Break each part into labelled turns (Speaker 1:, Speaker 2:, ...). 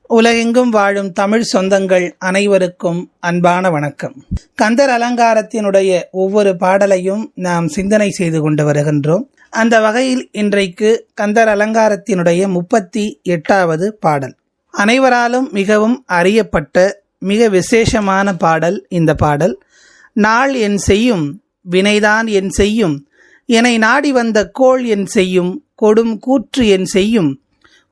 Speaker 1: உலகெங்கும் வாழும் தமிழ் சொந்தங்கள் அனைவருக்கும் அன்பான வணக்கம். கந்தர் அலங்காரத்தினுடைய ஒவ்வொரு பாடலையும் நாம் சிந்தனை செய்து கொண்டு வருகின்றோம். அந்த வகையில் இன்றைக்கு கந்தர் அலங்காரத்தினுடைய 38வது பாடல், அனைவராலும் மிகவும் அறியப்பட்ட மிக விசேஷமான பாடல். இந்த பாடல், நாள் என் செய்யும் வினைதான் என் செய்யும், என்னை நாடி வந்த கோள் என் செய்யும், கொடும் கூற்று என் செய்யும்,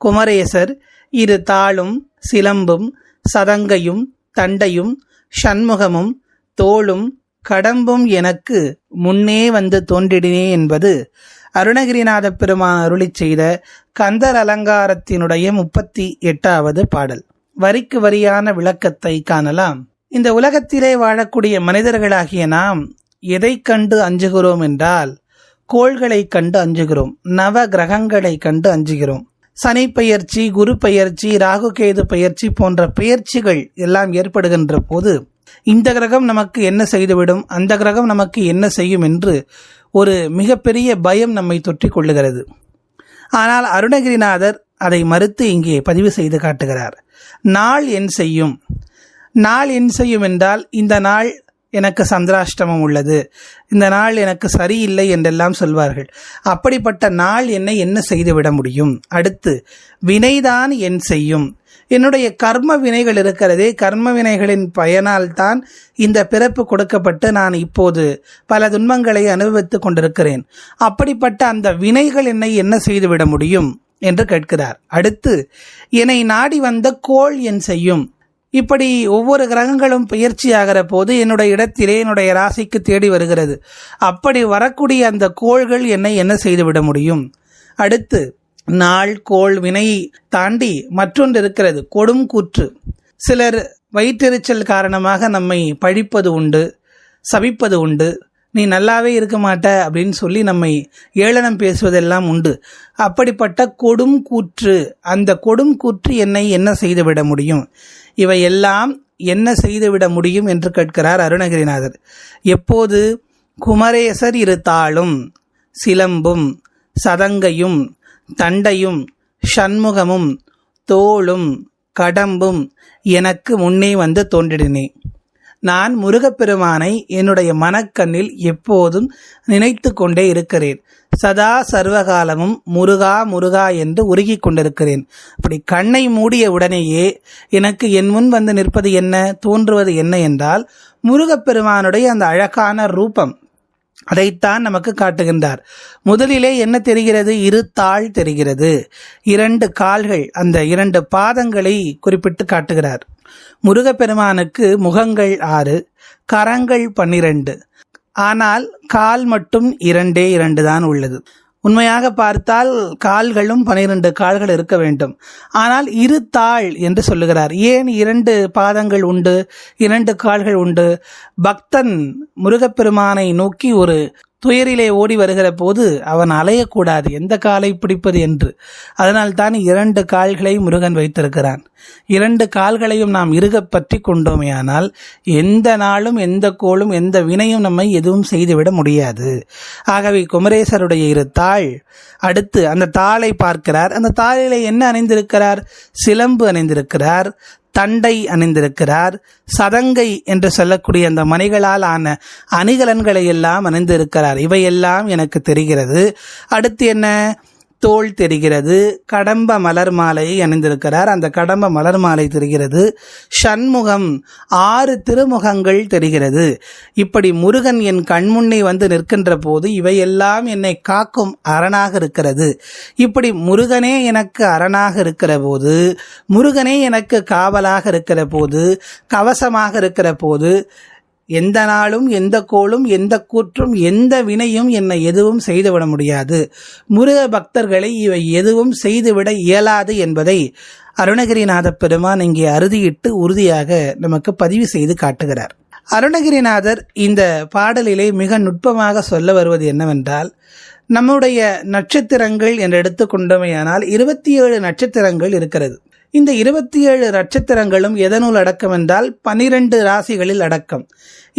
Speaker 1: குமரேசர் இரு தாளும் சிலம்பும் சதங்கையும் தண்டையும் சண்முகமும் தோளும் கடம்பும் எனக்கு முன்னே வந்து தோன்றிடினே என்பது அருணகிரிநாத பெருமான் அருளிச் செய்த கந்தர் அலங்காரத்தினுடைய 38வது பாடல். வரிக்கு வரியான விளக்கத்தை காணலாம். இந்த உலகத்திலே வாழக்கூடிய மனிதர்களாகிய நாம் எதை கண்டு அஞ்சுகிறோம் என்றால், கோள்களை கண்டு அஞ்சுகிறோம், நவ கிரகங்களை கண்டு அஞ்சுகிறோம். சனி பெயர்ச்சி, குரு பெயர்ச்சி, ராகு கேது பெயர்ச்சி போன்ற பெயர்ச்சிகள் எல்லாம் ஏற்படுகின்ற போது இந்த கிரகம் நமக்கு என்ன செய்துவிடும், அந்த கிரகம் நமக்கு என்ன செய்யும் என்று ஒரு மிகப்பெரிய பயம் நம்மை தொற்றிக் கொள்ளுகிறது. ஆனால் அருணகிரிநாதர் அதை மறுத்து இங்கே பதிவு செய்து காட்டுகிறார். நாள் என் செய்யும். நாள் என் செய்யும் என்றால், இந்த நாள் எனக்கு சந்திராஷ்டமம் உள்ளது, இந்த நாள் எனக்கு சரியில்லை என்றெல்லாம் சொல்வார்கள். அப்படிப்பட்ட நாள் என்னை என்ன செய்துவிட முடியும்? அடுத்து, வினைதான் என் செய்யும். என்னுடைய கர்ம வினைகள் இருக்கிறதே, கர்ம வினைகளின் பயனால் தான் இந்த பிறப்பு கொடுக்கப்பட்டு நான் இப்போது பல துன்பங்களை அனுபவித்துக் கொண்டிருக்கிறேன். அப்படிப்பட்ட அந்த வினைகள் என்னை என்ன செய்துவிட முடியும் என்று கேட்கிறார். அடுத்து, என்னை நாடி வந்த கோள் என் செய்யும். இப்படி ஒவ்வொரு கிரகங்களும் பயிற்சியாகிற போது என்னுடைய இடத்திலே என்னுடைய ராசிக்கு தேடி வருகிறது. அப்படி வரக்கூடிய அந்த கோள்கள் என்னை என்ன செய்துவிட முடியும்? அடுத்து, நாள் கோள் வினையை தாண்டி மற்றொன்று இருக்கிறது, கொடும் கூற்று. சிலர் வயிற்றெரிச்சல் காரணமாக நம்மை பழிப்பது உண்டு, சபிப்பது உண்டு. நீ நல்லாவே இருக்க மாட்ட அப்படின்னு சொல்லி நம்மை ஏளனம் பேசுவதெல்லாம் உண்டு. அப்படிப்பட்ட கொடும் கூற்று, அந்த கொடும் கூற்று என்னை என்ன செய்துவிட முடியும்? இவையெல்லாம் என்ன செய்துவிட முடியும் என்று கேட்கிறார் அருணகிரிநாதர். எப்போது? குமரேசர் இரு தாளும் சிலம்பும் சதங்கையும் தண்டையும் சண்முகமும் தோளும் கடம்பும் எனக்கு முன்னே வந்து தோன்றினே. நான் முருகப்பெருமானை என்னுடைய மனக்கண்ணில் எப்போதும் நினைத்து கொண்டே இருக்கிறேன். சதா சர்வகாலமும் முருகா முருகா என்று உருகிக் கொண்டிருக்கிறேன். அப்படி கண்ணை மூடிய உடனேயே எனக்கு என் முன் வந்து நிற்பது என்ன, தோன்றுவது என்ன என்றால், முருகப்பெருமானுடைய அந்த அழகான ரூபம். அதைத்தான் நமக்கு காட்டுகின்றார். முதலிலே என்ன தெரிகிறது? இரு தாள் தெரிகிறது, 2 கால்கள், அந்த 2 பாதங்களை குறிப்பிட்டு காட்டுகிறார். முருகப்பெருமானுக்கு முகங்கள் 6, கரங்கள் 12, ஆனால் கால் மட்டும் 2 தான் உள்ளது. உண்மையாக பார்த்தால் கால்களும் 12 கால்கள் இருக்க வேண்டும். ஆனால் இரு தாள் என்று சொல்லுகிறார். ஏன் 2 பாதங்கள் உண்டு, 2 கால்கள் உண்டு? பக்தன் முருகப்பெருமானை நோக்கி ஒரு துயரிலே ஓடி வருகிற போது அவன் அலையக்கூடாது, எந்த காலை பிடிப்பது என்று. அதனால் தான் 2 கால்களை முருகன் வைத்திருக்கிறான். 2 கால்களையும் நாம் இறுக பற்றி கொண்டோமேயானால் எந்த நாளும் எந்த கோளும் எந்த வினையும் நம்மை எதுவும் செய்துவிட முடியாது. ஆகவே குமரேசருடைய 2 தாள். அடுத்து அந்த தாளை பார்க்கிறார். அந்த தாளிலே என்ன அணிந்திருக்கிறார்? சிலம்பு அணிந்திருக்கிறார், தண்டை அணிந்திருக்கிறார், சதங்கை என்று சொல்லக்கூடிய அந்த மணிகளால் ஆன அணிகலன்களை எல்லாம் அணிந்திருக்கிறார். இவையெல்லாம் எனக்கு தெரிகிறது. அடுத்து என்ன? தோள் தெரிகிறது, கடம்ப மலர் மாலை அணிந்திருக்கிறார், அந்த கடம்ப மலர் மாலை தெரிகிறது, சண்முகம் 6 திருமுகங்கள் தெரிகிறது. இப்படி முருகன் என் கண்முன்னே வந்து நிற்கின்ற போது இவையெல்லாம் என்னை காக்கும் அரணாக இருக்கிறது. இப்படி முருகனே எனக்கு அரணாக இருக்கிற போது, முருகனே எனக்கு காவலாக இருக்கிற போது, கவசமாக இருக்கிற போது, எந்த நாளும் எந்த கோளும் எந்த கூற்றும் எந்த வினையும் என்னை எதுவும் செய்துவிட முடியாது. முருக பக்தர்களை இவை எதுவும் செய்துவிட இயலாது என்பதை அருணகிரிநாத பெருமான் இங்கே அறுதியிட்டு உறுதியாக நமக்கு பதிவு செய்து காட்டுகிறார். அருணகிரிநாதர் இந்த பாடலிலே மிக நுட்பமாக சொல்ல வருவது என்னவென்றால், நம்முடைய நட்சத்திரங்கள் என்று எடுத்துக்கொண்டோமேயானால் 27 நட்சத்திரங்கள் இருக்கிறது. இந்த 27 நட்சத்திரங்களும் எதனுள் அடக்கம் என்றால் 12 ராசிகளில் அடக்கம்.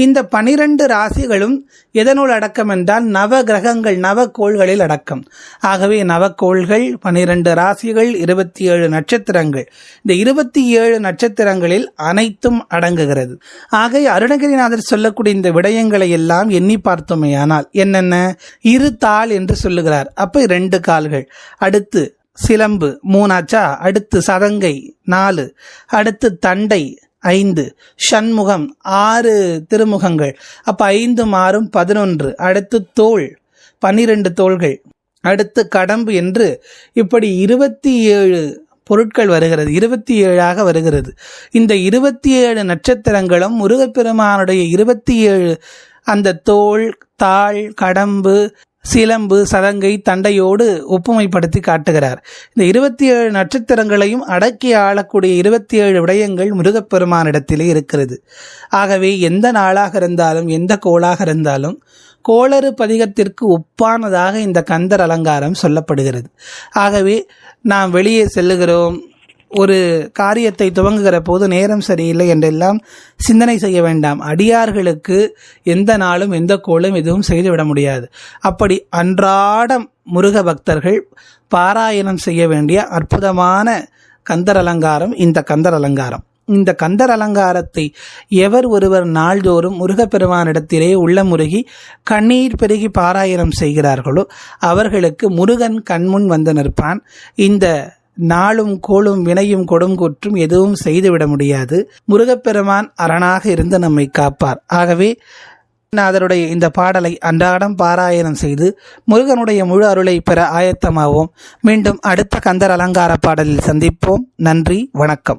Speaker 1: இந்த 12 ராசிகளும் எதனுள் அடக்கம் என்றால் நவ கிரகங்கள் நவக்கோள்களில் அடக்கம். ஆகவே நவக்கோள்கள் 12 ராசிகள் 27 நட்சத்திரங்கள், இந்த 27 நட்சத்திரங்களில் அனைத்தும் அடங்குகிறது. ஆக அருணகிரிநாதர் சொல்லக்கூடிய இந்த விடயங்களை எல்லாம் எண்ணி பார்த்தோமேயானால் என்னென்ன? இரு தாள் என்று சொல்லுகிறார், அப்ப 2 கால்கள், அடுத்து சிலம்பு 3 ஆச்சா, அடுத்து சதங்கை 4, அடுத்து தண்டை 5, சண்முகம் 6 திருமுகங்கள், அப்ப 5 6 11, அடுத்து தோள் 12 தோள்கள், அடுத்து கடம்பு என்று இப்படி 27 பொருட்கள் வருகிறது, 27ஆக வருகிறது. இந்த 27 நட்சத்திரங்களும் முருகப்பெருமானுடைய 27 அந்த தோள், தாள், கடம்பு, சிலம்பு, சதங்கை, தண்டையோடு ஒப்புமைப்படுத்தி காட்டுகிறார். இந்த 27 நட்சத்திரங்களையும் அடக்கி ஆளக்கூடிய 27 விடயங்கள் முருகப்பெருமானிடத்திலே இருக்கிறது. ஆகவே எந்த நாளாக இருந்தாலும் எந்த கோளாக இருந்தாலும் கோளறு பதிகத்திற்கு ஒப்பானதாக இந்த கந்தர் அலங்காரம் சொல்லப்படுகிறது. ஆகவே நாம் வெளியே செல்லுகிறோம், ஒரு காரியத்தை துவங்குகிற போது நேரம் சரியில்லை என்றெல்லாம் சிந்தனை செய்ய வேண்டாம். அடியார்களுக்கு எந்த நாளும் எந்த கோளும் எதுவும் செய்துவிட முடியாது. அப்படி அன்றாடம் முருக பக்தர்கள் பாராயணம் செய்ய வேண்டிய அற்புதமான கந்தர் அலங்காரம் இந்த கந்தர் அலங்காரம். இந்த கந்தர் அலங்காரத்தை எவர் ஒருவர் நாள்தோறும் முருகப்பெருமானிடத்திலே உள்ளமுருகி கண்ணீர் பெருகி பாராயணம் செய்கிறார்களோ அவர்களுக்கு முருகன் கண்முன் வந்து நிற்பான். இந்த நாளும் கோளும் வினையும் கொடுங்கூற்றும் எதுவும் செய்துவிட முடியாது. முருகப்பெருமான் அரணாக இருந்து நம்மை காப்பார். ஆகவே அதனுடைய இந்த பாடலை அன்றாடம் பாராயணம் செய்து முருகனுடைய முழு அருளை பெற ஆயத்தமாவோம். மீண்டும் அடுத்த கந்தர் அலங்கார பாடலில் சந்திப்போம். நன்றி, வணக்கம்.